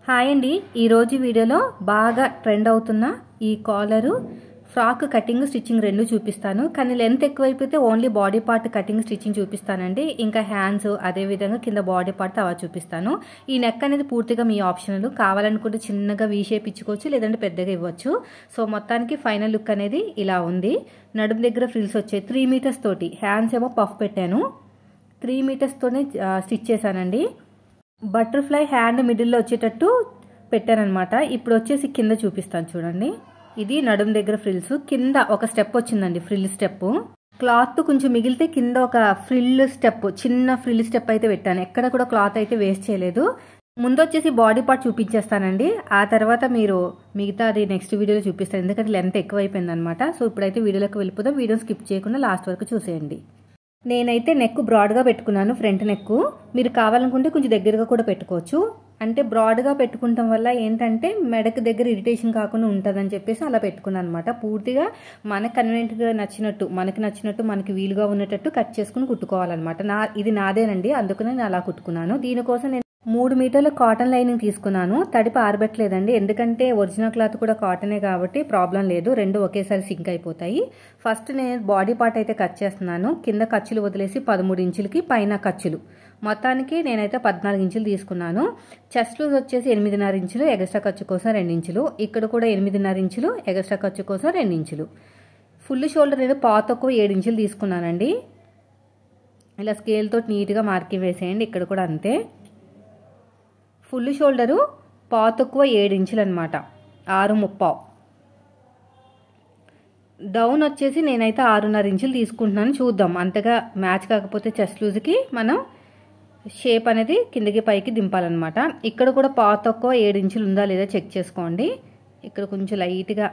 Hi అండి, ఈరోజు వీడియోలో బాగా ట్రెండ్ అవుతున్న ఈ కాలరు ఫ్రాక్ కటింగ్ స్టిచ్చింగ్ రెండు చూపిస్తాను. కానీ లెంత్ ఎక్కువైపోతే only body part cutting stitching చూపిస్తానండి. ఇంకా హ్యాండ్స్ అదేవిధంగా కింద బాడీ పార్ట్ అలా చూపిస్తాను. ఈ నెక్ అనేది పూర్తిగా మీ ఆప్షనల్. కావాలనుకుంటే చిన్నగా వీ షేప్ ఇచ్చుకోవచ్చు, లేదంటే పెద్దగా ఇవ్వచ్చు. సో మొత్తానికి ఫైనల్ లుక్ అనేది ఇలా ఉంది. నడుము దగ్గర ఫ్రిల్స్ వచ్చాయి 3 మీటర్స్ తోటి. హ్యాండ్స్ ఏమో పఫ్ పెట్టాను. 3 మీటర్స్ తోనే స్టిచ్ చేశానండి. బటర్ఫ్లై హ్యాండ్ మిడిల్లో వచ్చేటట్టు పెట్టానమాట. ఇప్పుడు వచ్చేసి కింద చూపిస్తాను చూడండి. ఇది నడుము దగ్గర ఫ్రిల్స్. కింద ఒక స్టెప్ వచ్చిందండి, ఫ్రిల్ స్టెప్. క్లాత్ కొంచెం మిగిలితే కింద ఒక ఫ్రిల్ స్టెప్, చిన్న ఫ్రిల్ స్టెప్ అయితే పెట్టాను. ఎక్కడ కూడా క్లాత్ అయితే వేస్ట్ చేయలేదు. ముందు వచ్చేసి బాడీ పార్ట్ చూపించేస్తానండి. ఆ తర్వాత మీరు మిగతా అది నెక్స్ట్ వీడియోలో చూపిస్తాను, ఎందుకంటే లెంత్ ఎక్కువైపోయింది అనమాట. సో ఇప్పుడైతే వీడియోలోకి వెళ్ళిపోదాం. వీడియో స్కిప్ చేయకుండా లాస్ట్ వరకు చూసేయండి. నేనైతే నెక్ బ్రాడ్గా పెట్టుకున్నాను, ఫ్రంట్ నెక్. మీరు కావాలనుకుంటే కొంచెం దగ్గరగా కూడా పెట్టుకోవచ్చు. అంటే బ్రాడ్గా పెట్టుకుంటాం వల్ల ఏంటంటే మెడకు దగ్గర ఇరిటేషన్ కాకుండా ఉంటుందని చెప్పేసి అలా పెట్టుకున్నాను అనమాట. పూర్తిగా మనకు కన్వీనియంట్గా నచ్చినట్టు, మనకి వీలుగా ఉన్నట్టు కట్ చేసుకుని కుట్టుకోవాలన్నమాట. ఇది నాదేనండి, అందుకనే నేను అలా కుట్టుకున్నాను. దీనికోసం నేను 3 మీటర్ల కాటన్ లైనింగ్ తీసుకున్నాను. తడిపి ఆరబెట్టలేదండి, ఎందుకంటే ఒరిజినల్ క్లాత్ కూడా కాటనే కాబట్టి ప్రాబ్లం లేదు, రెండు ఒకేసారి సింక్ అయిపోతాయి. ఫస్ట్ నేను బాడీ పార్ట్ అయితే కట్ చేస్తున్నాను. కింద ఖర్చులు వదిలేసి 13 ఇంచులకి, పైన ఖర్చులు మొత్తానికి నేనైతే 14 ఇంచులు తీసుకున్నాను. చెస్ట్ లూజ్ వచ్చేసి 8.5 ఇంచులు, ఎగస్ట్రా ఖర్చు కోసం 2 ఇంచులు. ఇక్కడ కూడా 8.5 ఇంచులు, ఎగస్ట్రా ఖర్చు కోసం 2 ఇంచులు. ఫుల్ షోల్డర్ నేను తక్కువ 7 ఇంచులు తీసుకున్నానండి. ఇలా స్కేల్ తోటి నీట్గా మార్కింగ్ వేసేయండి. ఇక్కడ కూడా అంతే. ఫుల్ షోల్డరు తక్కువ 7 ఇంచులు అనమాట, 6.35. డౌన్ వచ్చేసి నేనైతే 6.5 ఇంచులు తీసుకుంటున్నాను. చూద్దాం, అంతగా మ్యాచ్ కాకపోతే చెస్ట్ లూజ్కి మనం షేప్ అనేది కిందకి పైకి దింపాలన్నమాట. ఇక్కడ కూడా తక్కువ 7 ఇంచులు ఉందా లేదా చెక్ చేసుకోండి. ఇక్కడ కొంచెం లైట్గా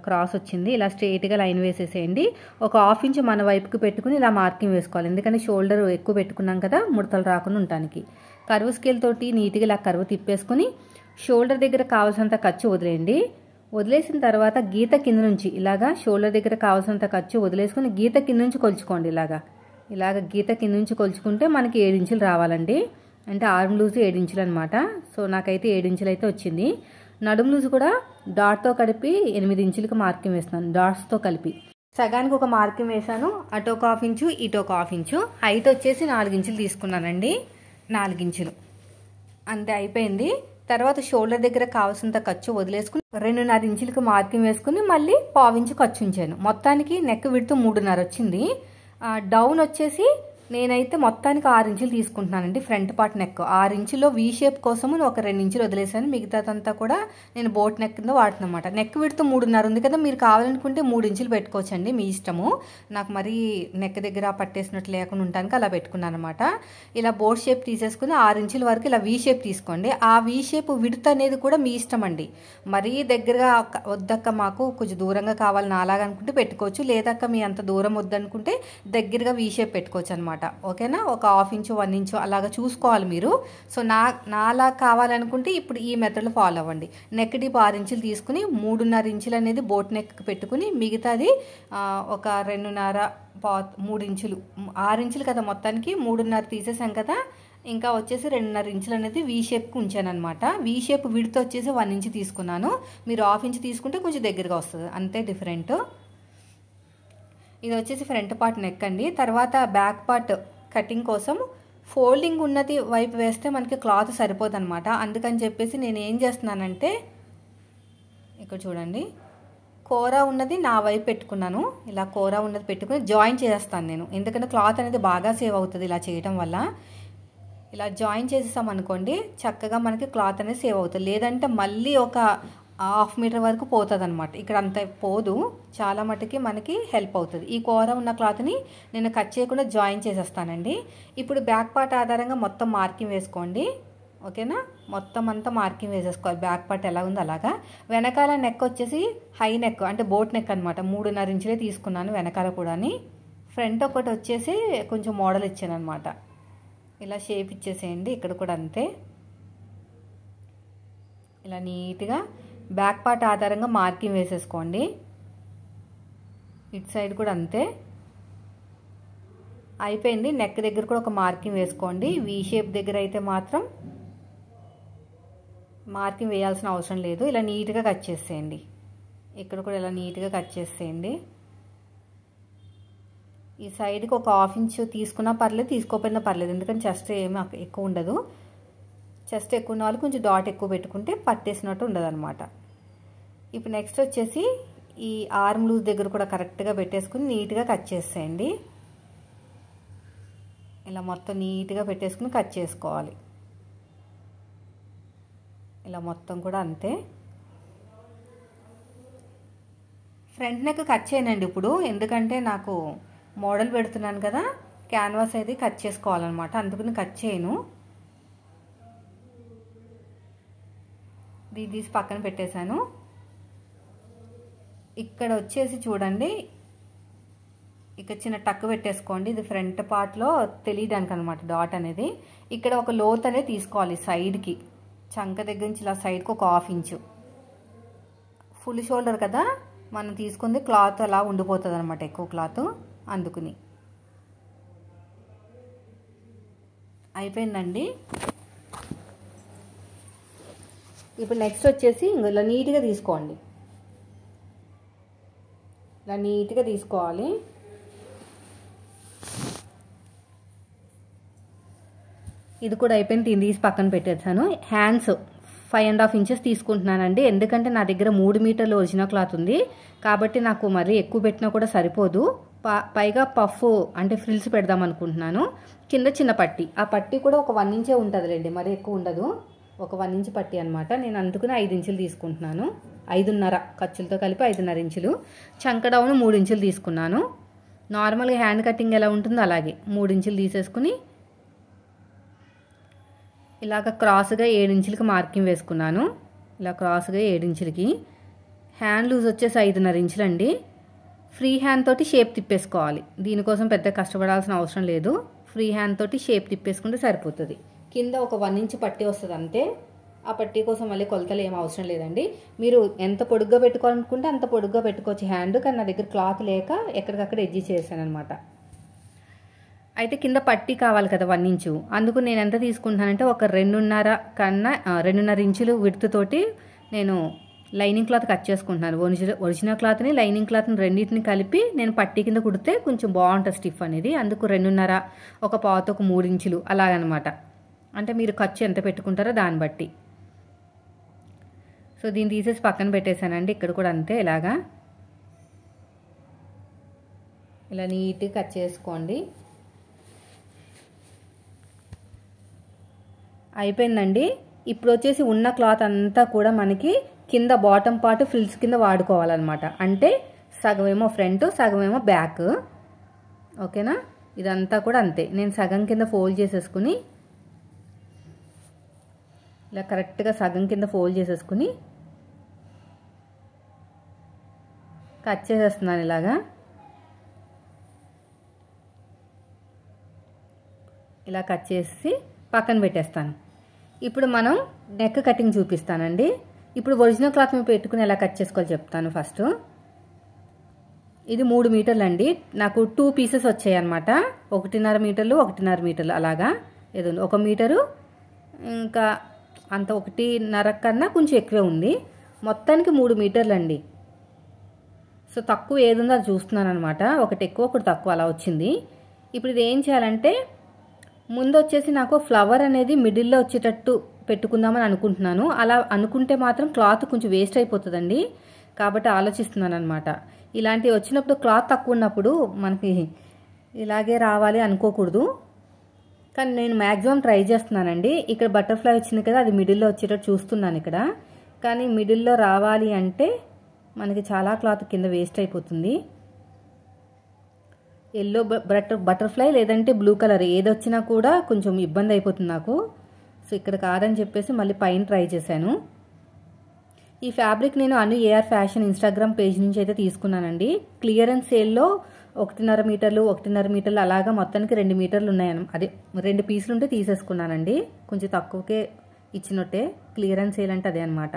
క్రాస్ వచ్చింది. ఇలా స్ట్రైట్గా లైన్ వేసేసేయండి. ఒక 1/2 ఇంచు మన వైపుకి పెట్టుకుని ఇలా మార్కింగ్ వేసుకోవాలి, ఎందుకంటే షోల్డర్ ఎక్కువ పెట్టుకున్నాం కదా, ముడతలు రాకుండా ఉండటానికి. కర్వ్ స్కేల్ తోటి నీట్గా ఇలా కర్వ్ తిప్పేసుకుని షోల్డర్ దగ్గర కావాల్సినంత ఖర్చు వదిలేయండి. వదిలేసిన తర్వాత గీత కింద నుంచి ఇలాగా షోల్డర్ దగ్గర కావాల్సినంత ఖర్చు వదిలేసుకుని గీత కింద నుంచి కొలుచుకోండి. ఇలాగ గీత కింద నుంచి కొలుచుకుంటే మనకి 7 ఇంచులు రావాలండి. అంటే ఆర్మ్ లూజ్ 7 ఇంచులు అనమాట. సో నాకైతే 7 ఇంచులు అయితే వచ్చింది. నడుము లూజ్ కూడా డాట్తో కలిపి 8 ఇంచులకి మార్కింగ్ వేస్తున్నాను. డాట్స్తో కలిపి సగానికి ఒక మార్కింగ్ వేసాను. అటు ఒక 1/2 ఇంచు, ఇటు ఒక 1/2 ఇంచు. హైట్ వచ్చేసి 4 ఇంచులు తీసుకున్నానండి. 4 ఇంచులు అంతే అయిపోయింది. తర్వాత షోల్డర్ దగ్గర కావాల్సినంత ఖర్చు వదిలేసుకుని 2.5 ఇంచులకి మార్కింగ్ వేసుకుని మళ్ళీ 1/2 ఇంచు ఖర్చు ఉంచాను. మొత్తానికి నెక్ విడ్త్ 3.5 వచ్చింది. డౌన్ వచ్చేసి నేనైతే మొత్తానికి 6 ఇంచులు తీసుకుంటున్నానండి. ఫ్రంట్ పార్ట్ నెక్ 6 ఇంచులో వీ షేప్ కోసము ఒక 2 ఇంచులు వదిలేసాను. మిగతాదంతా కూడా నేను బోట్ నెక్ కింద వాడుతున్నమాట. నెక్ విడ్త్ 3.5 ఉంది కదా, మీరు కావాలనుకుంటే 3 ఇంచులు పెట్టుకోవచ్చండి, మీ ఇష్టము. నాకు మరీ నెక్ దగ్గర పట్టేసినట్టు లేకుండా ఉండడానికి అలా పెట్టుకున్నాను అనమాట. ఇలా బోట్ షేప్ తీసేసుకుని 6 ఇంచుల వరకు ఇలా వీ షేప్ తీసుకోండి. ఆ వీ షేప్ విడ్త్ అనేది కూడా మీ ఇష్టం అండి. మరీ దగ్గరగా వద్దక్క, మాకు కొంచెం దూరంగా కావాలని అలాగ అనుకుంటే పెట్టుకోవచ్చు. లేదక్క మీ అంత దూరం వద్దనుకుంటే దగ్గరగా వీ షేప్ పెట్టుకోవచ్చు అనమాట. ఓకేనా? ఒక 1/2 ఇంచు 1 ఇంచు అలాగా చూసుకోవాలి మీరు. సో నాలా కావాలనుకుంటే ఇప్పుడు ఈ మెథడ్లో ఫాలో అవ్వండి. నెక్ డీప్ 6 ఇంచులు తీసుకుని 3.5 ఇంచులు అనేది బోట్ నెక్ పెట్టుకుని మిగతాది ఒక 2.5 3 ఇంచులు, 6 ఇంచులు కదా మొత్తానికి, 3.5 తీసేసాం కదా. ఇంకా వచ్చేసి 2.5 ఇంచులు అనేది వీ షేప్కి ఉంచాను అనమాట. వీ షేప్ విడ్త్ వచ్చేసి 1 ఇంచు తీసుకున్నాను. మీరు 1/2 ఇంచు తీసుకుంటే కొంచెం దగ్గరగా వస్తుంది, అంతే డిఫరెంట్. ఇది వచ్చేసి ఫ్రంట్ పార్ట్ నెక్ అండి. తర్వాత బ్యాక్ పార్ట్ కటింగ్ కోసం ఫోల్డింగ్ ఉన్నది వైపు వేస్తే మనకి క్లాత్ సరిపోదు అనమాట. అందుకని చెప్పేసి నేను ఏం చేస్తున్నానంటే ఇక్కడ చూడండి, కోరా ఉన్నది నా వైపు పెట్టుకున్నాను. ఇలా కోరా ఉన్నది పెట్టుకుని జాయిన్ చేస్తాను నేను, ఎందుకంటే క్లాత్ అనేది బాగా సేవ్ అవుతుంది ఇలా చేయడం వల్ల. ఇలా జాయిన్ చేసేసాం అనుకోండి, చక్కగా మనకి క్లాత్ అనేది సేవ్ అవుతుంది. లేదంటే మళ్ళీ ఒక 1/2 మీటర్ వరకు పోతుంది అనమాట. ఇక్కడ అంత పోదు, చాలా మటుకి మనకి హెల్ప్ అవుతుంది. ఈ కూర ఉన్న క్లాత్ని నేను కట్ చేయకుండా జాయిన్ చేసేస్తానండి. ఇప్పుడు బ్యాక్ పార్ట్ ఆధారంగా మొత్తం మార్కింగ్ వేసుకోండి. ఓకేనా? మొత్తం అంతా మార్కింగ్ వేసేసుకోవాలి. బ్యాక్ పార్ట్ ఎలా ఉందో అలాగా. వెనకాల నెక్ వచ్చేసి హై నెక్, అంటే బోట్ నెక్ అనమాట. 3.5 ఇంచులే తీసుకున్నాను వెనకాల కూడా. ఫ్రంట్ ఒకటి వచ్చేసి కొంచెం మోడల్ ఇచ్చాను అనమాట. ఇలా షేప్ ఇచ్చేసేయండి. ఇక్కడ కూడా అంతే. ఇలా నీట్గా బ్యాక్ పార్ట్ ఆధారంగా మార్కింగ్ వేసేసుకోండి. ఇటు సైడ్ కూడా అంతే అయిపోయింది. నెక్ దగ్గర కూడా ఒక మార్కింగ్ వేసుకోండి. వీ షేప్ దగ్గర అయితే మాత్రం మార్కింగ్ వేయాల్సిన అవసరం లేదు. ఇలా నీట్గా కట్ చేసేయండి. ఇక్కడ కూడా ఇలా నీట్గా కట్ చేసేయండి. ఈ సైడ్కి ఒక 1/2 ఇంచు తీసుకున్నా పర్లేదు, తీసుకోకపోయినా పర్లేదు, ఎందుకంటే చెస్ట్ ఏమీ ఎక్కువ ఉండదు. చెస్ట్ ఎక్కువ ఉన్న వాళ్ళు కొంచెం డాట్ ఎక్కువ పెట్టుకుంటే పట్టేసినట్టు ఉండదు అనమాట. ఇప్పుడు నెక్స్ట్ వచ్చేసి ఈ ఆర్మ్ లూజ్ దగ్గర కూడా కరెక్ట్గా పెట్టేసుకుని నీట్గా కట్ చేసేయండి. ఇలా మొత్తం నీట్గా పెట్టేసుకుని కట్ చేసుకోవాలి. ఇలా మొత్తం కూడా అంతే. ఫ్రంట్ నెక్ కట్ చేయనండి ఇప్పుడు, ఎందుకంటే నాకు మోడల్ పెడుతున్నాను కదా, క్యాన్వాస్ అయితే కట్ చేసుకోవాలన్నమాట, అందుకని కట్ చేయను. ఇది తీసి పక్కన పెట్టేశాను. ఇక్కడ వచ్చేసి చూడండి, ఇక్కడ చిన్న టక్ పెట్టేసుకోండి. ఇది ఫ్రంట్ పార్ట్లో తెలియడానికి అనమాట డాట్ అనేది. ఇక్కడ ఒక లోత్ అనేది తీసుకోవాలి సైడ్కి, చంక దగ్గర నుంచి ఇలా సైడ్కి ఒక 1/2 ఇంచు. ఫుల్ షోల్డర్ కదా మనం తీసుకుంది, క్లాత్ అలా ఉండిపోతుంది అనమాట, ఎక్కువ క్లాత్, అందుకుని. అయిపోయిందండి. ఇప్పుడు నెక్స్ట్ వచ్చేసి ఇలా నీట్గా తీసుకోండి. ఇలా నీట్గా తీసుకోవాలి. ఇది కూడా అయిపోయింది, తీసి పక్కన పెట్టేసాను. హ్యాండ్స్ 5.5 ఇంచెస్ తీసుకుంటున్నానండి, ఎందుకంటే నా దగ్గర 3 మీటర్లు ఒరిజినల్ క్లాత్ ఉంది కాబట్టి నాకు మరీ ఎక్కువ పెట్టినా కూడా సరిపోదు. పైగా పఫ్ అంటే ఫ్రిల్స్ పెడదాం అనుకుంటున్నాను. కింద చిన్న పట్టీ, ఆ పట్టీ కూడా ఒక 1 ఇంచే ఉంటుందిలేండి, మరీ ఎక్కువ ఉండదు, ఒక 1 ఇంచ్ పట్టీ అనమాట. నేను అందుకుని 5 ఇంచులు తీసుకుంటున్నాను, 5.5 ఖర్చులతో కలిపి 5.5 ఇంచులు. చంక డౌన్ 3 ఇంచులు తీసుకున్నాను. నార్మల్గా హ్యాండ్ కటింగ్ ఎలా ఉంటుందో అలాగే 3 ఇంచులు తీసేసుకుని ఇలాగ క్రాస్గా 7 ఇంచులకి మార్కింగ్ వేసుకున్నాను. ఇలా క్రాస్గా 7 ఇంచులకి. హ్యాండ్ లూజ్ వచ్చేసి 5.5 ఇంచులండి. ఫ్రీ హ్యాండ్ తోటి షేప్ తిప్పేసుకోవాలి, దీనికోసం పెద్ద కష్టపడాల్సిన అవసరం లేదు. ఫ్రీ హ్యాండ్ తోటి షేప్ తిప్పేసుకుంటే సరిపోతుంది. కింద ఒక 1 ఇంచ్ పట్టీ వస్తుంది అంతే. ఆ పట్టీ కోసం మళ్ళీ కొలతలు ఏం అవసరం లేదండి. మీరు ఎంత పొడుగ్గా పెట్టుకోవాలనుకుంటే అంత పొడుగ్గా పెట్టుకోవచ్చు హ్యాండ్, కానీ నా దగ్గర క్లాత్ లేక ఎక్కడికక్కడ ఎడ్జి చేశాను అనమాట. అయితే కింద పట్టీ కావాలి కదా 1 ఇంచు, అందుకు నేను ఎంత తీసుకుంటానంటే ఒక 2.5 ఇంచులు విడ్త్ తోటి నేను లైనింగ్ క్లాత్ కట్ చేసుకుంటున్నాను. ఒరిజినల్ క్లాత్ని లైనింగ్ క్లాత్ని రెండింటిని కలిపి నేను పట్టీ కింద కుడితే కొంచెం బాగుంటుంది స్టిఫ్ అనేది, అందుకు 2.5, ఒక పావుతో ఒక 3 ఇంచులు అలాగనమాట. అంటే మీరు ఖర్చు ఎంత పెట్టుకుంటారో దాన్ని బట్టి. సో దీన్ని తీసేసి పక్కన పెట్టేశానండి. ఇక్కడ కూడా అంతే, ఇలాగా ఇలా నీట్గా కట్ చేసుకోండి. అయిపోయిందండి. ఇప్పుడు వచ్చేసి ఉన్న క్లాత్ అంతా కూడా మనకి కింద బాటమ్ పార్ట్ ఫ్రిల్స్ కింద వాడుకోవాలన్నమాట. అంటే సగమేమో ఫ్రంట్, సగమేమో బ్యాక్. ఓకేనా, ఇదంతా కూడా అంతే. నేను సగం కింద ఫోల్డ్ చేసేసుకుని ఇలా కరెక్ట్గా సగం కింద ఫోల్డ్ చేసేసుకుని కట్ చేసేస్తున్నాను ఇలాగా. ఇలా కట్ చేసి పక్కన పెట్టేస్తాను. ఇప్పుడు మనం నెక్ కటింగ్ చూపిస్తానండి. ఇప్పుడు ఒరిజినల్ క్లాత్ మీద పెట్టుకుని ఎలా కట్ చేసుకోవాలో చెప్తాను. ఫస్ట్ ఇది 3 మీటర్లు అండి, నాకు 2 పీసెస్ వచ్చాయి అనమాట. 1.5 మీటర్లు 1.5 మీటర్లు అలాగా ఏదో 1 మీటరు, ఇంకా అంత 1.5 కన్నా కొంచెం ఎక్కువే ఉంది. మొత్తానికి 3 మీటర్లు అండి. సో తక్కువ ఏది ఉందో అది చూస్తున్నాను అనమాట, ఒకటి ఎక్కువ ఒకటి తక్కువ అలా వచ్చింది. ఇప్పుడు ఇది ఏం చేయాలంటే, ముందు వచ్చేసి నాకు ఫ్లవర్ అనేది మిడిల్లో వచ్చేటట్టు పెట్టుకుందామని అనుకుంటున్నాను. అలా అనుకుంటే మాత్రం క్లాత్ కొంచెం వేస్ట్ అయిపోతుందండి, కాబట్టి ఆలోచిస్తున్నాను అనమాట. ఇలాంటివి వచ్చినప్పుడు క్లాత్ తక్కువ ఉన్నప్పుడు మనకి ఇలాగే రావాలి అనుకోకూడదు, కానీ నేను మ్యాక్సిమం ట్రై చేస్తున్నానండి. ఇక్కడ బటర్ఫ్లై వచ్చింది కదా, అది మిడిల్లో వచ్చేటట్టు చూస్తున్నాను ఇక్కడ. కానీ మిడిల్లో రావాలి అంటే మనకి చాలా క్లాత్ కింద వేస్ట్ అయిపోతుంది. ఎల్లో బటర్ఫ్లై లేదంటే బ్లూ కలర్ ఏదొచ్చినా కూడా కొంచెం ఇబ్బంది అయిపోతుంది నాకు. సో ఇక్కడ కాదని చెప్పేసి మళ్ళీ పైన ట్రై చేశాను. ఈ ఫ్యాబ్రిక్ నేను అను ఏఆర్ ఫ్యాషన్ ఇన్స్టాగ్రామ్ పేజ్ నుంచి అయితే తీసుకున్నానండి. క్లియరెన్స్ సేల్లో 1.5 మీటర్లు 1.5 మీటర్లు అలాగా మొత్తానికి 2 మీటర్లు ఉన్నాయి. అదే 2 పీసులు ఉంటే తీసేసుకున్నానండి, కొంచెం తక్కువకే ఇచ్చినట్టే. క్లియరెన్స్ సేల్ అంటే అదే అనమాట.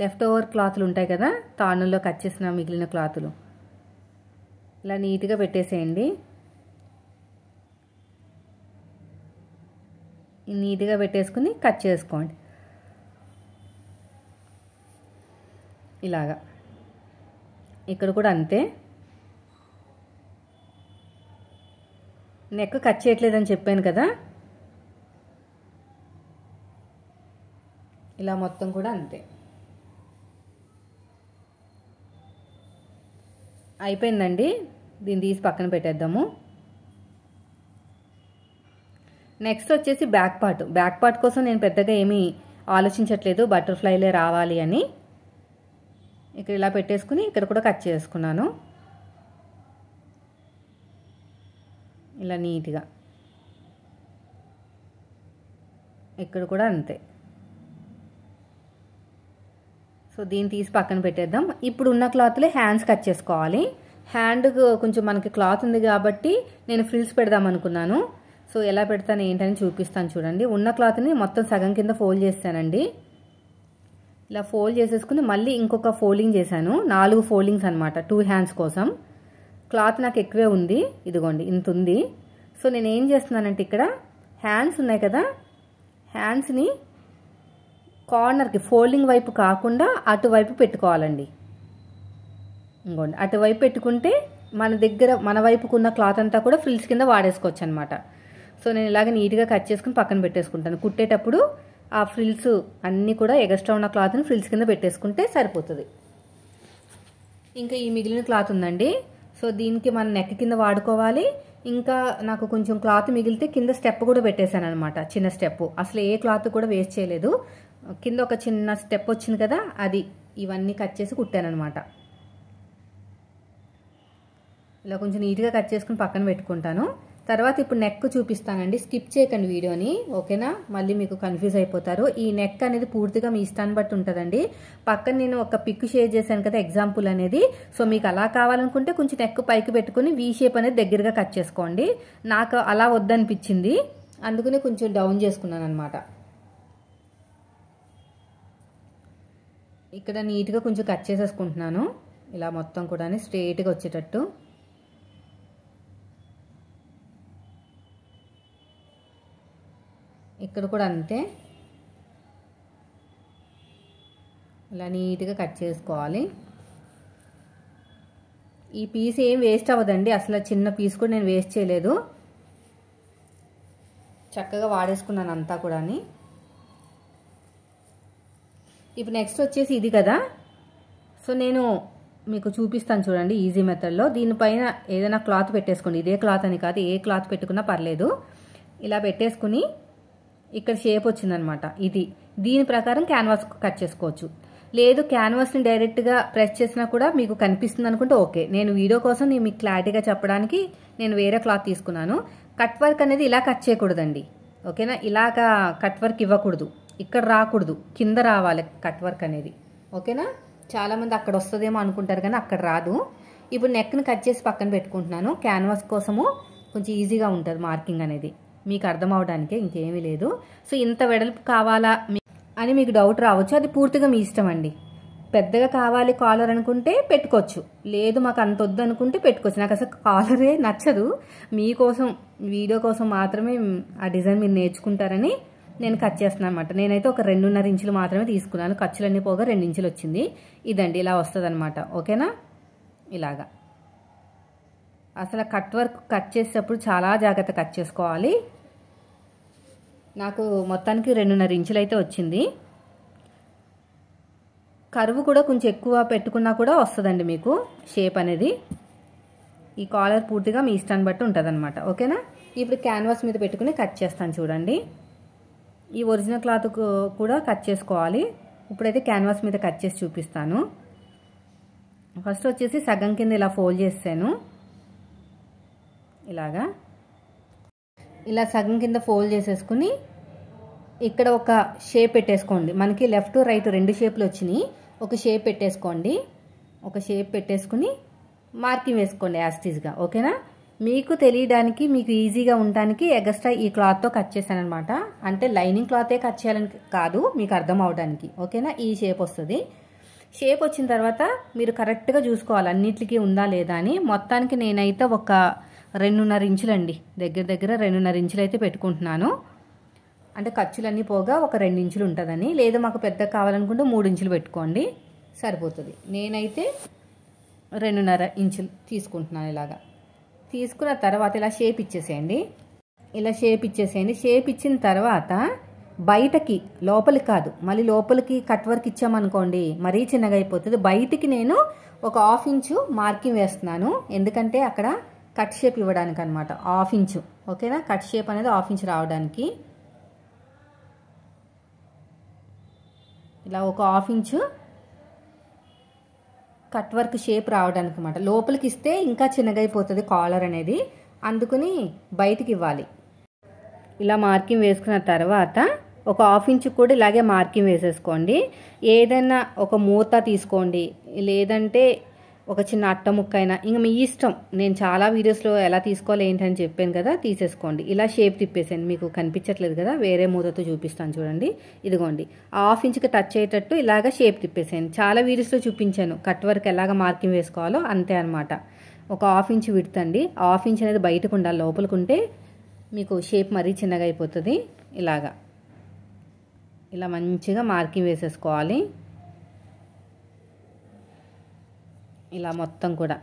లెఫ్ట్ ఓవర్ క్లాతులు ఉంటాయి కదా, తానుల్లో కట్ చేసిన మిగిలిన క్లాతులు ఇలా నీట్గా పెట్టేసేయండి. నీట్గా పెట్టేసుకుని కట్ చేసుకోండి. ఇలాగా ఇక్కడ కూడా అంతే. నెక్ కట్ చేయట్లేదని చెప్పాను కదా, ఇలా మొత్తం కూడా అంతే. అయిపోయిందండి, దీన్ని తీసి పక్కన పెట్టేద్దాము. నెక్స్ట్ వచ్చేసి బ్యాక్ పార్ట్ కోసం నేను పెద్దగా ఏమీ ఆలోచించట్లేదు, బటర్ఫ్లైలే రావాలి అని. ఇక్కడ ఇలా పెట్టేసుకుని ఇక్కడ కూడా కట్ చేసుకున్నాను ఇలా నీట్గా. ఇక్కడ కూడా అంతే. సో దీన్ని తీసి పక్కన పెట్టేద్దాం. ఇప్పుడు ఉన్న క్లాత్లే హ్యాండ్స్ కట్ చేసుకోవాలి. హ్యాండ్ కొంచెం మనకి క్లాత్ ఉంది కాబట్టి నేను ఫ్రిల్స్ పెడదాం అనుకున్నాను. సో ఎలా పెడతాను ఏంటని చూపిస్తాను చూడండి. ఉన్న క్లాత్ని మొత్తం సగం కింద ఫోల్డ్ చేస్తానండి. ఇలా ఫోల్డ్ చేసేసుకుని మళ్ళీ ఇంకొక ఫోల్డింగ్ చేశాను. 4 ఫోల్డింగ్స్ అనమాట 2 హ్యాండ్స్ కోసం. క్లాత్ నాకు ఎక్కువే ఉంది, ఇదిగోండి ఇంత ఉంది. సో నేను ఏం చేస్తున్నానంటే ఇక్కడ హ్యాండ్స్ ఉన్నాయి కదా, హ్యాండ్స్ని కార్నర్కి ఫోల్డింగ్ వైపు కాకుండా అటువైపు పెట్టుకోవాలండి. ఇంకోండి అటువైపు పెట్టుకుంటే మన వైపుకున్న క్లాత్ అంతా కూడా ఫ్రిల్స్ కింద వాడేసుకోవచ్చు అనమాట. సో నేను ఇలాగ నీట్గా కట్ చేసుకుని పక్కన పెట్టేసుకుంటాను. కుట్టేటప్పుడు ఆ ఫ్రిల్స్ అన్నీ కూడా ఎగస్ట్రా ఉన్న క్లాత్ని ఫ్రిల్స్ కింద పెట్టేసుకుంటే సరిపోతుంది. ఇంకా ఈ మిగిలిన క్లాత్ ఉందండి, సో దీనికి మనం నెక్ కింద వాడుకోవాలి. ఇంకా నాకు కొంచెం క్లాత్ మిగిలితే కింద స్టెప్ కూడా పెట్టేశాను అనమాట, చిన్న స్టెప్. అసలు ఏ క్లాత్ కూడా వేస్ట్ చేయలేదు. కింద ఒక చిన్న స్టెప్ వచ్చింది కదా, అది ఇవన్నీ కట్ చేసి కుట్టాను అనమాట. ఇలా కొంచెం నీట్గా కట్ చేసుకుని పక్కన పెట్టుకుంటాను. తర్వాత ఇప్పుడు నెక్ చూపిస్తానండి, స్కిప్ చేయకండి వీడియోని, ఓకేనా? మళ్ళీ మీకు కన్ఫ్యూజ్ అయిపోతారు. ఈ నెక్ అనేది పూర్తిగా మీ ఇష్టాన్ని బట్టి ఉంటుందండి. పక్కన నేను ఒక పిక్ షేర్ చేశాను కదా ఎగ్జాంపుల్ అనేది. సో మీకు అలా కావాలనుకుంటే కొంచెం నెక్ పైకి పెట్టుకుని వీ షేప్ అనేది దగ్గరగా కట్ చేసుకోండి. నాకు అలా వద్దనిపించింది, అందుకనే కొంచెం డౌన్ చేసుకున్నాను అనమాట. ఇక్కడ నీట్గా కొంచెం కట్ చేసేసుకుంటున్నాను, ఇలా మొత్తం కూడా స్ట్రైట్గా వచ్చేటట్టు. ఇక్కడ కూడా అంతే, ఇలా నీట్గా కట్ చేసుకోవాలి. ఈ పీస్ ఏం వేస్ట్ అవ్వదండి, అసలు చిన్న పీస్ కూడా నేను వేస్ట్ చేయలేదు, చక్కగా వాడేసుకున్నాను అంతా కూడా. ఇప్పుడు నెక్స్ట్ వచ్చేసి ఇది కదా, సో నేను మీకు చూపిస్తాను చూడండి ఈజీ మెథడ్లో. దీనిపైన ఏదైనా క్లాత్ పెట్టేసుకోండి, ఇదే క్లాత్ అని కాదు, ఏ క్లాత్ పెట్టుకున్నా పర్లేదు. ఇలా పెట్టేసుకుని ఇక్కడ షేప్ వచ్చిందనమాట, ఇది దీని ప్రకారం క్యాన్వాస్ కట్ చేసుకోవచ్చు. లేదు క్యాన్వాస్ని డైరెక్ట్గా ప్రెస్ చేసినా కూడా మీకు కనిపిస్తుంది అనుకుంటే ఓకే. నేను వీడియో కోసం నేను మీకు క్లారిటీగా చెప్పడానికి నేను వేరే క్లాత్ తీసుకున్నాను. కట్ వర్క్ అనేది ఇలా కట్ చేయకూడదండి, ఓకేనా? ఇలాగా కట్ వర్క్ ఇవ్వకూడదు, ఇక్కడ రాకూడదు, కింద రావాలి కట్ వర్క్ అనేది, ఓకేనా? చాలామంది అక్కడ వస్తుందేమో అనుకుంటారు కానీ అక్కడ రాదు. ఇప్పుడు నెక్ని కట్ చేసి పక్కన పెట్టుకుంటున్నాను. క్యాన్వాస్ కోసము కొంచెం ఈజీగా ఉంటుంది మార్కింగ్ అనేది, మీకు అర్థం అవడానికే, ఇంకేమీ లేదు. సో ఇంత వెడల్పు కావాలా అని మీకు డౌట్ రావచ్చు, అది పూర్తిగా మీ ఇష్టం అండి. పెద్దగా కావాలి కాలర్ అనుకుంటే పెట్టుకోవచ్చు, లేదు మాకు అంత వద్దు అనుకుంటే పెట్టుకోవచ్చు. నాకు అసలు కాలరే నచ్చదు, మీకోసం వీడియో కోసం మాత్రమే ఆ డిజైన్ మీరు నేర్చుకుంటారని నేను కట్ చేస్తున్నాను అనమాట. నేనైతే ఒక 2.5 ఇంచులు మాత్రమే తీసుకున్నాను, ఖర్చులన్నీ పోగా 2 ఇంచులు వచ్చింది. ఇదండి ఇలా వస్తుంది అనమాట, ఓకేనా? ఇలాగా అసలు కట్ వర్క్ కట్ చేసేటప్పుడు చాలా జాగ్రత్త కట్ చేసుకోవాలి. నాకు మొత్తానికి 2.5 ఇంచులు అయితే వచ్చింది. కర్వ్ కూడా కొంచెం ఎక్కువ పెట్టుకున్నా కూడా వస్తుందండి మీకు షేప్ అనేది. ఈ కాలర్ పూర్తిగా మీ ఇష్టాన్ని బట్టి ఉంటుంది అనమాట, ఓకేనా? ఇప్పుడు క్యాన్వాస్ మీద పెట్టుకుని కట్ చేస్తాను చూడండి. ఈ ఒరిజినల్ క్లాత్ కూడా కట్ చేసుకోవాలి. ఇప్పుడైతే క్యాన్వాస్ మీద కట్ చేసి చూపిస్తాను. ఫస్ట్ వచ్చేసి సగం కింద ఇలా ఫోల్డ్ చేసాను, ఇలాగా ఇలా సగం కింద ఫోల్డ్ చేసేసుకుని ఇక్కడ ఒక షేప్ పెట్టేసుకోండి. మనకి లెఫ్ట్ రైట్ 2 షేప్లు వచ్చినాయి, ఒక షేప్ పెట్టేసుకోండి. ఒక షేప్ పెట్టేసుకుని మార్కింగ్ వేసుకోండి యాస్టీజ్గా, ఓకేనా? మీకు తెలియడానికి, మీకు ఈజీగా ఉండడానికి ఎగస్ట్రా ఈ క్లాత్తో కట్ చేశాను అనమాట. అంటే లైనింగ్ క్లాతే కట్ చేయాలని కాదు, మీకు అర్థం అవడానికి, ఓకేనా? ఈ షేప్ వస్తుంది. షేప్ వచ్చిన తర్వాత మీరు కరెక్ట్గా చూసుకోవాలి అన్నిటికీ ఉందా లేదా అని. మొత్తానికి నేనైతే ఒక 2.5 ఇంచులండి, దగ్గర 2.5 ఇంచులు అయితే పెట్టుకుంటున్నాను. అంటే ఖర్చులన్నీ పోగా ఒక 2 ఇంచులు ఉంటుందని. లేదు మాకు పెద్ద కావాలనుకుంటే 3 ఇంచులు పెట్టుకోండి, సరిపోతుంది. నేనైతే 2.5 ఇంచులు తీసుకుంటున్నాను. ఇలాగా తీసుకున్న తర్వాత ఇలా షేప్ ఇచ్చేసేయండి. షేప్ ఇచ్చిన తర్వాత బయటకి, లోపలికి కాదు, మళ్ళీ లోపలికి కట్ వర్క్ ఇచ్చామనుకోండి మరీ చిన్నగా అయిపోతుంది. బయటికి నేను ఒక 1/2 ఇంచు మార్కింగ్ వేస్తున్నాను, ఎందుకంటే అక్కడ కట్ షేప్ ఇవ్వడానికి అనమాట. 1/2 ఇంచు, ఓకేనా? కట్ షేప్ అనేది 1/2 ఇంచు రావడానికి ఇలా ఒక 1/2 ఇంచు కట్ వర్క్ షేప్ రావడానికి అనమాట. లోపలికి ఇస్తే ఇంకా చిన్నగా అయిపోతుంది కాలర్ అనేది, అందుకని బయటికి ఇవ్వాలి. ఇలా మార్కింగ్ వేసుకున్న తర్వాత ఒక 1/2 ఇంచు కూడా ఇలాగే మార్కింగ్ వేసేసుకోండి. ఏదైనా ఒక మూత తీసుకోండి, లేదంటే ఒక చిన్న అట్ట ముక్క అయినా, ఇంకా మీ ఇష్టం. నేను చాలా వీడియోస్లో ఎలా తీసుకోవాలి ఏంటని చెప్పాను కదా, తీసేసుకోండి. ఇలా షేప్ తిప్పేసాను, మీకు కనిపించట్లేదు కదా, వేరే మూతతో చూపిస్తాను చూడండి. ఇదిగోండి 1/2 ఇంచుకి టచ్ అయ్యేటట్టు ఇలాగ షేప్ తిప్పేసాను. చాలా వీడియోస్లో చూపించాను కట్ వర్క్ ఎలాగ మార్కింగ్ వేసుకోవాలో, అంతే అనమాట. ఒక 1/2 ఇంచు విడుతండి. 1/2 ఇంచు అనేది బయటకు ఉండాలి, లోపలికి ఉంటే మీకు షేప్ మరీ చిన్నగా అయిపోతుంది. ఇలా మంచిగా మార్కింగ్ వేసేసుకోవాలి. ఇలా మొత్తం కూడా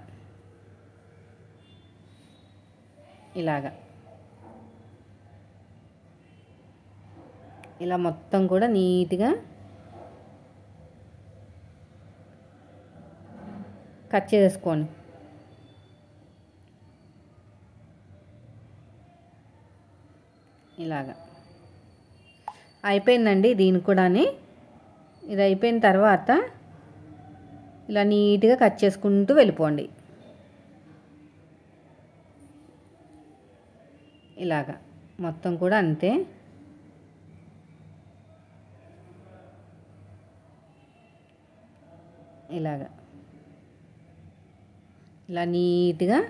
ఇలా మొత్తం కూడా నీట్గా కట్ చేసుకోండి. ఇలాగా అయిపోయిందండి. దీని కూడాని ఇది అయిపోయిన తర్వాత ఇలా నీట్గా కట్ చేసుకుంటూ వెళ్ళిపోండి. ఇలాగా మొత్తం కూడా అంతే. ఇలా నీట్గా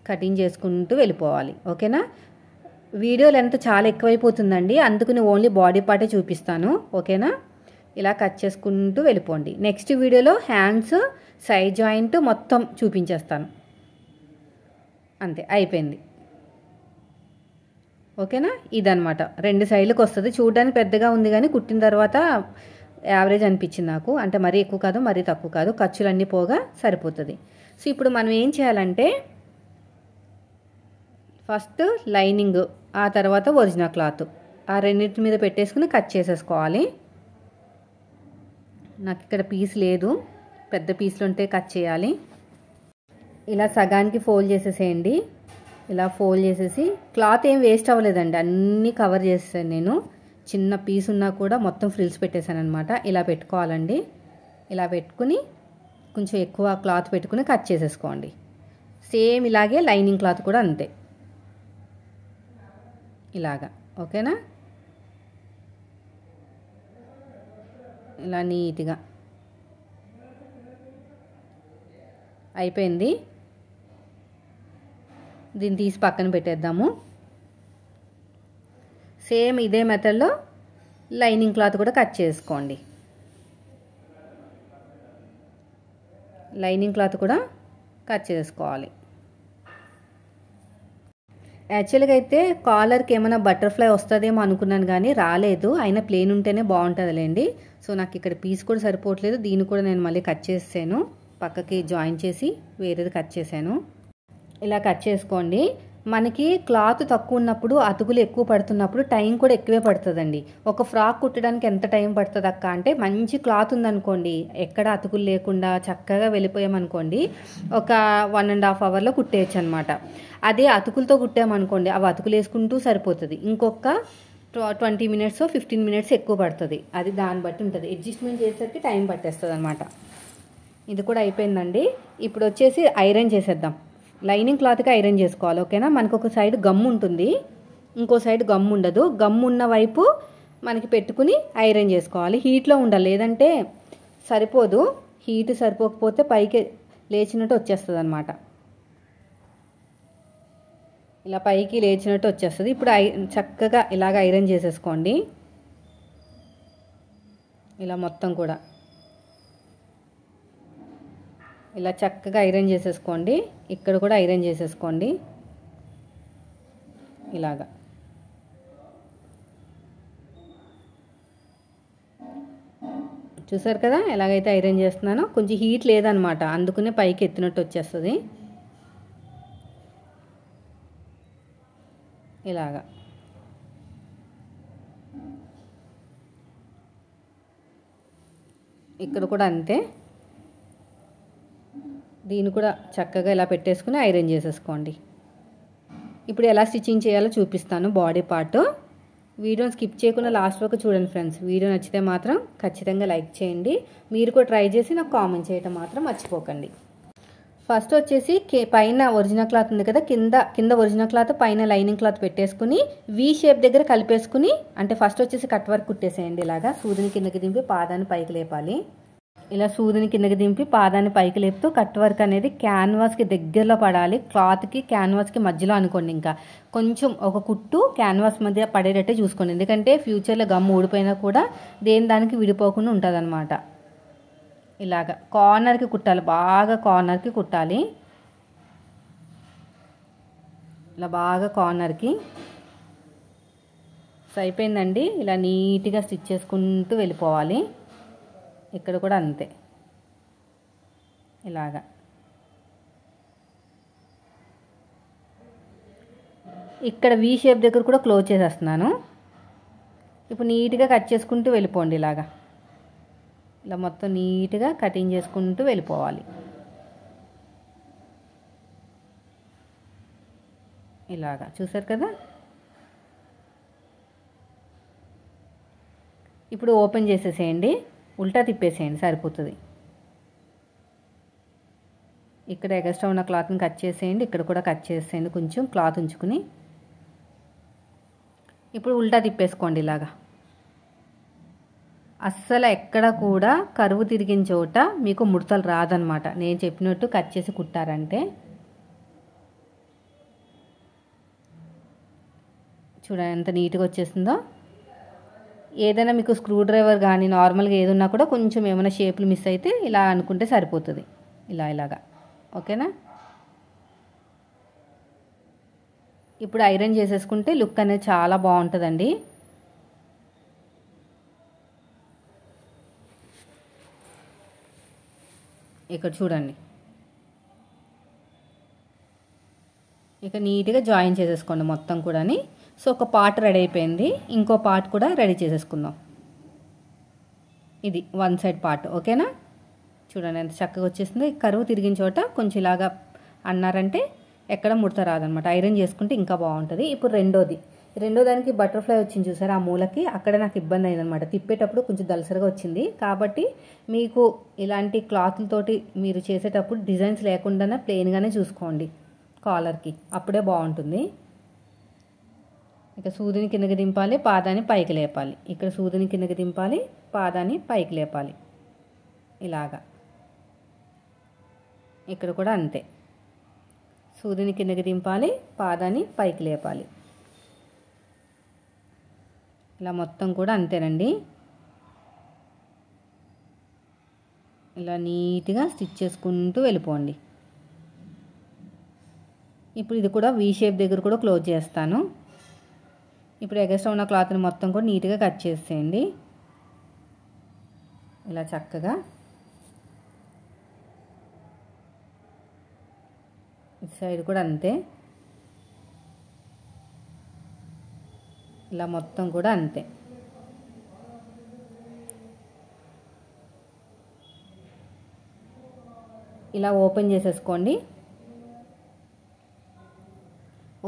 కటింగ్ చేసుకుంటూ వెళ్ళిపోవాలి, ఓకేనా? వీడియో లెంత్ చాలా ఎక్కువైపోతుందండి, అందుకని ఓన్లీ బాడీ పార్టే చూపిస్తాను, ఓకేనా? ఇలా కట్ చేసుకుంటూ వెళ్ళిపోండి. నెక్స్ట్ వీడియోలో హ్యాండ్స్, సైడ్ జాయింట్ మొత్తం చూపించేస్తాను. అంతే, అయిపోయింది, ఓకేనా? ఇదనమాట 2 సైడ్లకు వస్తుంది. చూడడానికి పెద్దగా ఉంది కానీ కుట్టిన తర్వాత యావరేజ్ అనిపించింది నాకు. అంటే మరీ ఎక్కువ కాదు, మరీ తక్కువ కాదు, ఖర్చులన్నీ పోగా సరిపోతుంది. సో ఇప్పుడు మనం ఏం చేయాలంటే ఫస్ట్ లైనింగ్, ఆ తర్వాత ఒరిజినల్ క్లాత్, ఆ రెండింటి మీద పెట్టేసుకుని కట్ చేసేసుకోవాలి. నాకు ఇక్కడ పీస్ లేదు, పెద్ద పీసులు ఉంటే కట్ చేయాలి. ఇలా సగానికి ఫోల్డ్ చేసేసేయండి. ఇలా ఫోల్డ్ చేసేసి క్లాత్ ఏం వేస్ట్ అవ్వలేదండి, అన్నీ కవర్ చేసేసాను నేను. చిన్న పీస్ ఉన్నా కూడా మొత్తం ఫ్రిల్స్ పెట్టేశాను అనమాట. ఇలా పెట్టుకోవాలండి. ఇలా పెట్టుకుని కొంచెం ఎక్కువ క్లాత్ పెట్టుకుని కట్ చేసేసుకోండి. సేమ్ ఇలాగే లైనింగ్ క్లాత్ కూడా అంతే, ఇలాగా, ఓకేనా? ఇలా నీట్గా అయిపోయింది. దీన్ని తీసి పక్కన పెట్టేద్దాము. సేమ్ ఇదే మెథడ్లో లైనింగ్ క్లాత్ కూడా కట్ చేసుకోండి. లైనింగ్ క్లాత్ కూడా కట్ చేసుకోవాలి. యాక్చువల్గా అయితే కాలర్కి ఏమైనా బటర్ఫ్లై వస్తుందేమో అనుకున్నాను కానీ రాలేదు. అయినా ప్లేన్ ఉంటేనే బాగుంటుందిలేండి. సో నాకు ఇక్కడ పీస్ కూడా సరిపోవట్లేదు. దీన్ని కూడా నేను మళ్ళీ కట్ చేసాను, పక్కకి జాయిన్ చేసి వేరేది కట్ చేశాను. ఇలా కట్ చేసుకోండి. మనకి క్లాత్ తక్కువ ఉన్నప్పుడు, అతుకులు ఎక్కువ పడుతున్నప్పుడు టైం కూడా ఎక్కువే పడుతుందండి. ఒక ఫ్రాక్ కుట్టడానికి ఎంత టైం పడుతుంది అక్క అంటే, మంచి క్లాత్ ఉందనుకోండి, ఎక్కడ అతుకులు లేకుండా చక్కగా వెళ్ళిపోయామనుకోండి, ఒక 1.5 అవర్లో కుట్టేయచ్చు అనమాట. అదే అతుకులతో కుట్టామనుకోండి, అవి అతుకులు వేసుకుంటూ సరిపోతుంది. ఇంకొక 20 మినిట్స్ 15 మినిట్స్ ఎక్కువ పడుతుంది. అది దాన్ని బట్టి ఉంటుంది. అడ్జస్ట్మెంట్ చేసేసరికి టైం పట్టేస్తుంది అనమాట. ఇది కూడా అయిపోయిందండి. ఇప్పుడు వచ్చేసి ఐరన్ చేసేద్దాం. లైనింగ్ క్లాత్కి ఐరన్ చేసుకోవాలి, ఓకేనా? మనకు ఒక సైడ్ గమ్ ఉంటుంది, ఇంకో సైడ్ గమ్ ఉండదు. గమ్ ఉన్న వైపు మనకి పెట్టుకుని ఐరన్ చేసుకోవాలి. హీట్లో ఉండాలి, లేదంటే సరిపోదు. హీట్ సరిపోకపోతే పైకి లేచినట్టు వచ్చేస్తుంది అనమాట. ఇలా పైకి లేచినట్టు వచ్చేస్తుంది. ఇప్పుడు చక్కగా ఇలాగ ఐరన్ చేసేసుకోండి. ఇలా మొత్తం కూడా ఇలా చక్కగా ఐరన్ చేసేసుకోండి. ఇక్కడ కూడా ఐరన్ చేసేసుకోండి. ఇలాగా చూసారు కదా ఎలాగైతే ఐరన్ చేస్తున్నానో. కొంచెం హీట్ లేదనమాట, అందుకనే పైకి ఎత్తినట్టు వచ్చేస్తుంది. ఇలాగా ఇక్కడ కూడా అంతే. దీన్ని కూడా చక్కగా ఇలా పెట్టేసుకుని ఐరన్ చేసేసుకోండి. ఇప్పుడు ఎలా స్టిచ్చింగ్ చేయాలో చూపిస్తాను బాడీ పార్ట్. వీడియోని స్కిప్ చేయకుండా లాస్ట్ వరకు చూడండి ఫ్రెండ్స్. వీడియో నచ్చితే మాత్రం ఖచ్చితంగా లైక్ చేయండి. మీరు కూడా ట్రై చేసి నాకు కామెంట్ చేయటం మాత్రం మర్చిపోకండి. ఫస్ట్ వచ్చేసి పైన ఒరిజినల్ క్లాత్ ఉంది కదా, కింద ఒరిజినల్ క్లాత్, పైన లైనింగ్ క్లాత్ పెట్టేసుకుని వీ షేప్ దగ్గర కలిపేసుకుని, అంటే ఫస్ట్ వచ్చేసి కట్ వర్క్ కుట్టేసేయండి. ఇలాగా సూదిని కిందకి దింపి పాదాన్ని పైకి లేపాలి. ఇలా సూదిని కిందకి దింపి పాదాన్ని పైకి లేపుతూ కట్ వర్క్ అనేది క్యాన్వాస్కి దగ్గరలో పడాలి. క్లాత్కి క్యాన్వాస్కి మధ్యలో అనుకోండి. ఇంకా కొంచెం ఒక కుట్టు క్యాన్వాస్ మధ్య పడేటట్టే చూసుకోండి, ఎందుకంటే ఫ్యూచర్లో గమ్ ఊడిపోయినా కూడా దేని దానికి విడిపోకుండా ఉంటుంది అనమాట. ఇలాగ కార్నర్కి కుట్టాలి, బాగా కార్నర్కి కుట్టాలి. ఇలా బాగా కార్నర్కి. సో అయిపోయిందండి. ఇలా నీట్గా స్టిచ్ చేసుకుంటూ వెళ్ళిపోవాలి. ఇక్కడ కూడా అంతే. ఇలాగా ఇక్కడ వీ షేప్ దగ్గర కూడా క్లోజ్ చేసేస్తున్నాను. ఇప్పుడు నీట్గా కట్ చేసుకుంటూ వెళ్ళిపోండి. ఇలాగా ఇలా మొత్తం నీట్గా కటింగ్ చేసుకుంటూ వెళ్ళిపోవాలి. ఇలాగా చూసారు కదా. ఇప్పుడు ఓపెన్ చేసేసేయండి, ఉల్టా తిప్పేసేయండి, సరిపోతుంది. ఇక్కడ ఎక్స్ట్రా ఉన్న క్లాత్ని కట్ చేసేయండి, ఇక్కడ కూడా కట్ చేసేయండి, కొంచెం క్లాత్ ఉంచుకుని. ఇప్పుడు ఉల్టా తిప్పేసుకోండి. ఇలాగా అస్సలు ఎక్కడ కూడా కరువు తిరిగిన చోట మీకు ముడతలు రాదనమాట. నేను చెప్పినట్టు కట్ చేసి కుట్టారంటే. చూడండి ఎంత నీట్గా వచ్చేసిందో. ఏదైనా మీకు స్క్రూ డ్రైవర్ కానీ నార్మల్గా ఏదున్నా కూడా కొంచెం ఏమైనా షేపులు మిస్ అయితే ఇలా అనుకుంటే సరిపోతుంది. ఇలాగా ఓకేనా. ఇప్పుడు ఐరన్ చేసేసుకుంటే లుక్ అనేది చాలా బాగుంటుందండి. ఇక్కడ చూడండి. ఇక నీట్గా జాయిన్ చేసేసుకోండి మొత్తం కూడాని. సో ఒక పార్ట్ రెడీ అయిపోయింది, ఇంకో పార్ట్ కూడా రెడీ చేసేసుకుందాం. ఇది వన్ సైడ్ పార్ట్. ఓకేనా. చూడండి ఎంత చక్కగా వచ్చేసిందో. కరువు తిరిగిన చోట కొంచెం ఇలాగా అన్నారంటే ఎక్కడ ముడత రాదనమాట. ఐరన్ చేసుకుంటే ఇంకా బాగుంటుంది. ఇప్పుడు రెండో దానికి బటర్ఫ్లై వచ్చింది చూసారా, ఆ మూలకి అక్కడ నాకు ఇబ్బంది అయిందనమాట. తిప్పేటప్పుడు కొంచెం దలసరిగా వచ్చింది. కాబట్టి మీకు ఇలాంటి క్లాత్లతోటి మీరు చేసేటప్పుడు డిజైన్స్ లేకుండానే ప్లెయిన్గానే చూసుకోండి కాలర్కి, అప్పుడే బాగుంటుంది. ఇక సూదిని కిందకి దింపాలి, పాదాన్ని పైకి లేపాలి. ఇక్కడ సూదిని కిందకి దింపాలి, పాదాన్ని పైకి లేపాలి. ఇలాగా ఇక్కడ కూడా అంతే. సూదిని కిందకి దింపాలి, పాదాన్ని పైకి లేపాలి. ఇలా మొత్తం కూడా అంతేనండి. ఇలా నీట్గా స్టిచ్ చేసుకుంటూ వెళ్ళిపోండి. ఇప్పుడు ఇది కూడా వీ షేప్ దగ్గర కూడా క్లోజ్ చేస్తాను. ఇప్పుడు ఎగస్ట్రా ఉన్న క్లాత్ని మొత్తం కూడా నీట్గా కట్ చేసేయండి. ఇలా చక్కగా ఇటు సైడ్ కూడా అంతే. ఇలా మొత్తం కూడా అంతే. ఇలా ఓపెన్ చేసేసుకోండి.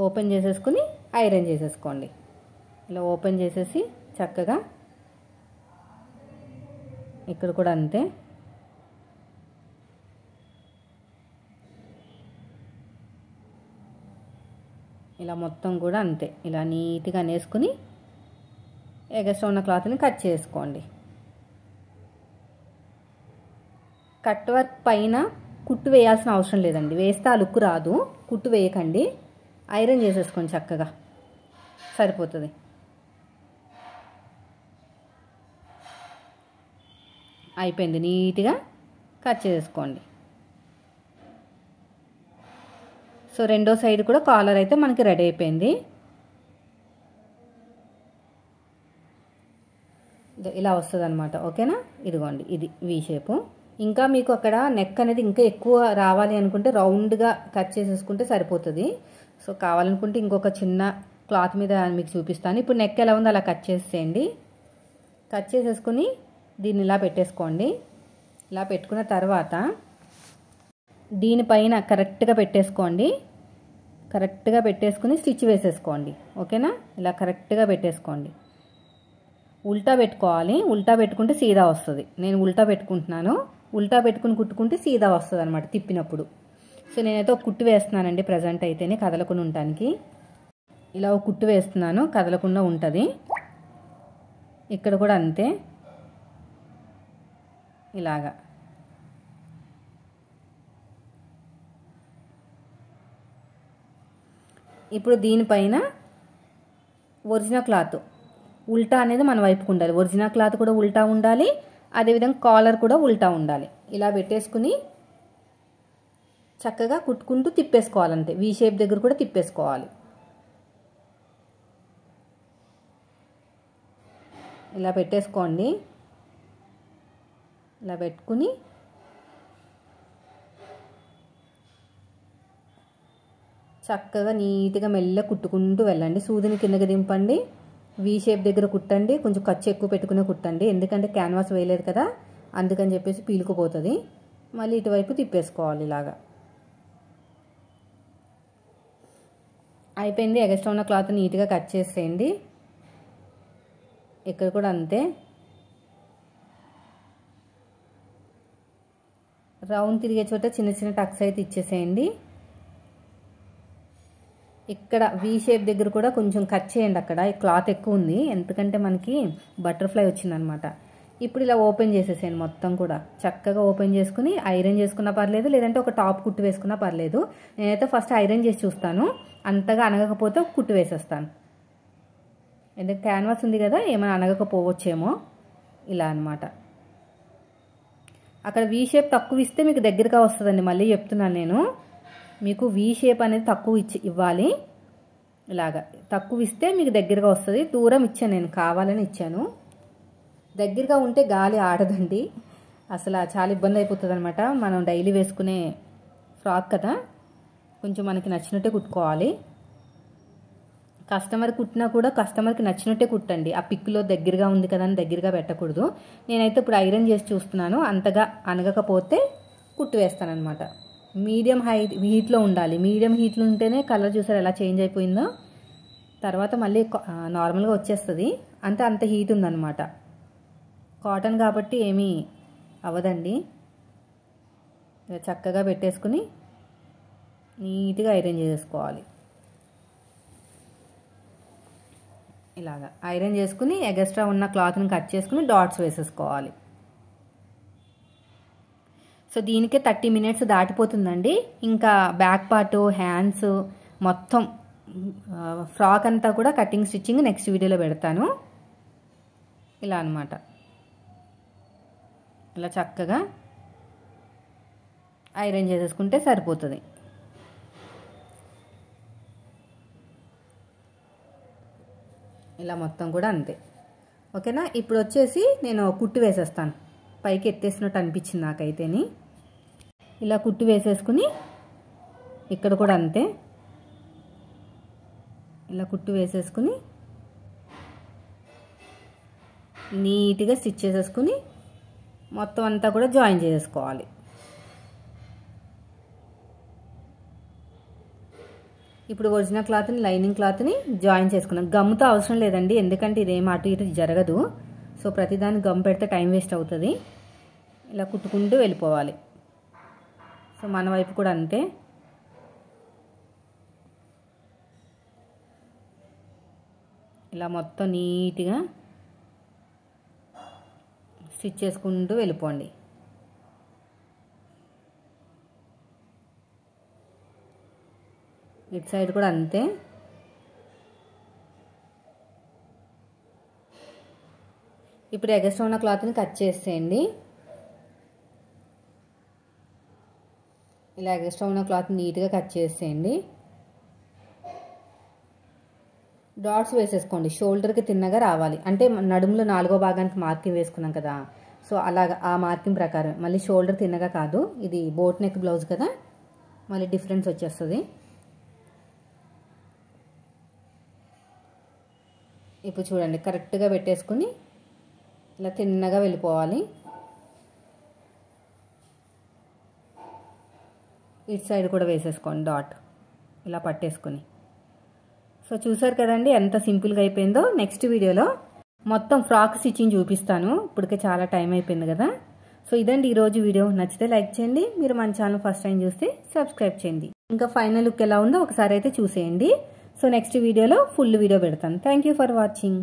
ఓపెన్ చేసేసుకుని ఐరన్ చేసేసుకోండి. ఇలా ఓపెన్ చేసేసి చక్కగా ఇక్కడ కూడా అంతే. ఇలా మొత్తం కూడా అంతే. ఇలా నీట్గా అనేసుకుని ఎగస్ట్రా ఉన్న క్లాత్ని కట్ చేసుకోండి. కట్ వర్క్ పైన కుట్టు వేయాల్సిన అవసరం లేదండి, వేస్తే ఆ లుక్ రాదు. కుట్టు వేయకండి, ఐరన్ చేసేసుకోండి చక్కగా, సరిపోతుంది. అయిపోయింది. నీట్గా కట్ చేసుకోండి. సో రెండో సైడ్ కూడా కాలర్ అయితే మనకి రెడీ అయిపోయింది. ఇలా వస్తుంది అనమాట. ఓకేనా, ఇదిగోండి ఇది వీ షేపు. ఇంకా మీకు అక్కడ నెక్ అనేది ఇంకా ఎక్కువ రావాలి అనుకుంటే రౌండ్గా కట్ చేసేసుకుంటే సరిపోతుంది. సో కావాలనుకుంటే ఇంకొక చిన్న క్లాత్ మీద మీకు చూపిస్తాను. ఇప్పుడు నెక్ ఎలా ఉందో అలా కట్ చేసేయండి. కట్ చేసేసుకుని దీన్ని ఇలా పెట్టేసుకోండి. ఇలా పెట్టుకున్న తర్వాత దీనిపైన కరెక్ట్గా పెట్టేసుకోండి. కరెక్ట్గా పెట్టేసుకుని స్టిచ్ వేసేసుకోండి. ఓకేనా, ఇలా కరెక్ట్గా పెట్టేసుకోండి. ఉల్టా పెట్టుకోవాలి. ఉల్టా పెట్టుకుంటే సీదా వస్తుంది. నేను ఉల్టా పెట్టుకుంటున్నాను. ఉల్టా పెట్టుకుని కుట్టుకుంటే సీదా వస్తుంది అనమాట తిప్పినప్పుడు. సో నేనైతే ఒక కుట్టు వేస్తున్నానండి ప్రజెంట్ అయితేనే కదలకుండా ఉండటానికి. ఇలా ఒక కుట్టు వేస్తున్నాను, కదలకుండా ఉంటుంది. ఇక్కడ కూడా అంతే, ఇలాగా. ఇప్పుడు దీనిపైన ఒరిజినల్ క్లాత్ ఉల్టా అనేది మన వైపుకు ఉండాలి. ఒరిజినల్ క్లాత్ కూడా ఉల్టా ఉండాలి, అదేవిధంగా కాలర్ కూడా ఉల్టా ఉండాలి. ఇలా పెట్టేసుకుని చక్కగా కుట్టుకుంటూ తిప్పేసుకోవాలంటే వీ షేప్ దగ్గర కూడా తిప్పేసుకోవాలి. ఇలా పెట్టేసుకోండి. ఇలా పెట్టుకుని చక్కగా నీట్గా మెల్లగా కుట్టుకుంటూ వెళ్ళండి. సూదిని కిందకి దింపండి. వీ షేప్ దగ్గర కుట్టండి. కొంచెం ఖర్చు ఎక్కువ పెట్టుకునే కుట్టండి, ఎందుకంటే క్యాన్వాస్ వేయలేదు కదా, అందుకని చెప్పేసి పీలుకుపోతుంది. మళ్ళీ ఇటువైపు తిప్పేసుకోవాలి. ఇలాగా అయిపోయింది. ఎగస్ట్రా ఉన్న క్లాత్ నీట్గా కట్ చేసేయండి. ఇక్కడ కూడా అంతే, రౌండ్ తిరిగే చోట చిన్న చిన్న టక్స్ అయితే ఇచ్చేసేయండి. ఇక్కడ వీ షేప్ దగ్గర కూడా కొంచెం కట్ చేయండి. అక్కడ క్లాత్ ఎక్కువ ఉంది, ఎందుకంటే మనకి బటర్ఫ్లై వచ్చిందనమాట. ఇప్పుడు ఇలా ఓపెన్ చేసేసేయండి. మొత్తం కూడా చక్కగా ఓపెన్ చేసుకుని ఐరన్ చేసుకున్నా పర్లేదు, లేదంటే ఒక టాప్ కుట్టు వేసుకున్నా పర్లేదు. నేనైతే ఫస్ట్ ఐరన్ చేసి చూస్తాను, అంతగా అనగకపోతే ఒక కుట్టు వేసేస్తాను. ఎందుకంటే క్యాన్వాస్ ఉంది కదా, ఏమైనా అనగకపోవచ్చేమో. ఇలా అనమాట. అక్కడ వీ షేప్ తక్కువ ఇస్తే మీకు దగ్గరగా వస్తుందండి. మళ్ళీ చెప్తున్నాను నేను, మీకు వీ షేప్ అనేది తక్కువ ఇవ్వాలి. ఇలాగా తక్కువ ఇస్తే మీకు దగ్గరగా వస్తుంది. దూరం ఇచ్చాను, నేను కావాలని ఇచ్చాను. దగ్గరగా ఉంటే గాలి ఆడదండి, అసలు చాలా ఇబ్బంది అయిపోతుంది అనమాట. మనం డైలీ వేసుకునే ఫ్రాక్ కదా, కొంచెం మనకి నచ్చినట్టే కుట్టుకోవాలి. కస్టమర్ కుట్టినా కూడా కస్టమర్కి నచ్చినట్టే కుట్టండి. ఆ పిక్లో దగ్గరగా ఉంది కదా అని దగ్గరగా పెట్టకూడదు. నేనైతే ఇప్పుడు ఐరన్ చేసి చూస్తున్నాను, అంతగా అనగకపోతే కుట్టు వేస్తానమాట. మీడియం హీట్లో ఉండాలి. మీడియం హీట్లో ఉంటేనే కలర్ చూసారు ఎలా చేంజ్ అయిపోయిందో, తర్వాత మళ్ళీ నార్మల్గా వచ్చేస్తుంది. అంత హీట్ ఉందన్నమాట. కాటన్ కాబట్టి ఏమీ అవ్వదండి. చక్కగా పెట్టేసుకుని నీట్గా ఐరన్ చేసేసుకోవాలి. ఇలాగా ఐరన్ చేసుకుని ఎగస్ట్రా ఉన్న క్లాత్ని కట్ చేసుకుని డాట్స్ వేసేసుకోవాలి. సో దీనికే 30 minutes దాటిపోతుందండి. ఇంకా బ్యాక్ పార్ట్, హ్యాండ్స్, మొత్తం ఫ్రాక్ అంతా కూడా కటింగ్ స్టిచ్చింగ్ నెక్స్ట్ వీడియోలో పెడతాను. ఇలా అనమాట. ఇలా చక్కగా ఐరన్ చేసేసుకుంటే సరిపోతుంది. ఇలా మొత్తం కూడా అంతే. ఓకేనా, ఇప్పుడు వచ్చేసి నేను కుట్టు వేసేస్తాను. పైకి ఎత్తేసినట్టు అనిపించింది నాకైతేని. ఇలా కుట్టు వేసేసుకుని ఇక్కడ కూడా అంతే, ఇలా కుట్టు వేసేసుకుని నీట్గా స్టిచ్ చేసేసుకుని మొత్తం అంతా కూడా జాయిన్ చేసేసుకోవాలి. ఇప్పుడు ఒరిజినల్ క్లాత్ని లైనింగ్ క్లాత్ని జాయిన్ చేసుకున్నాం. గమ్ముతో అవసరం లేదండి, ఎందుకంటే ఇదేం అటు ఇటు జరగదు. సో ప్రతిదాన్ని గమ్ పెడితే టైం వేస్ట్ అవుతుంది. ఇలా కుట్టుకుంటూ వెళ్ళిపోవాలి. సో మన వైపు కూడా అంతే. ఇలా మొత్తం నీట్గా స్టిచ్ చేసుకుంటూ వెళ్ళిపోండి. ఇటు సైడ్ కూడా అంతే. ఇప్పుడు ఎగస్ట్రా ఉన్న క్లాత్ని కట్ చేసేయండి. ఇలా ఎగస్ట్రా ఉన్న క్లాత్ నీట్గా కట్ చేసేయండి. డాట్స్ వేసేసుకోండి. షోల్డర్కి తిన్నగా రావాలి. అంటే నడుములో 4వ భాగానికి మార్కింగ్ వేసుకున్నాం కదా, సో అలాగా ఆ మార్కింగ్ ప్రకారం. మళ్ళీ షోల్డర్ తిన్నగా కాదు, ఇది బోట్ నెక్ బ్లౌజ్ కదా, మళ్ళీ డిఫరెన్స్ వచ్చేస్తుంది. ఇప్పుడు చూడండి, కరెక్ట్గా పెట్టేసుకుని ఇలా తిన్నగా వెళ్ళిపోవాలి. ఇటు సైడ్ కూడా వేసేసుకోండి డాట్ ఇలా పట్టేసుకుని. సో చూసారు కదండి ఎంత సింపుల్గా అయిపోయిందో. నెక్స్ట్ వీడియోలో మొత్తం ఫ్రాక్ స్టిచ్చింగ్ చూపిస్తాను. ఇప్పటికే చాలా టైం అయిపోయింది కదా. సో ఇదండి ఈరోజు వీడియో. నచ్చితే లైక్ చేయండి. మీరు మన ఛానల్ ఫస్ట్ టైం చూస్తే సబ్స్క్రైబ్ చేయండి. ఇంకా ఫైనల్ లుక్ ఎలా ఉందో ఒకసారి అయితే చూసేయండి. సో నెక్స్ట్ వీడియోలో ఫుల్ వీడియో పెడతాను. Thank you for watching.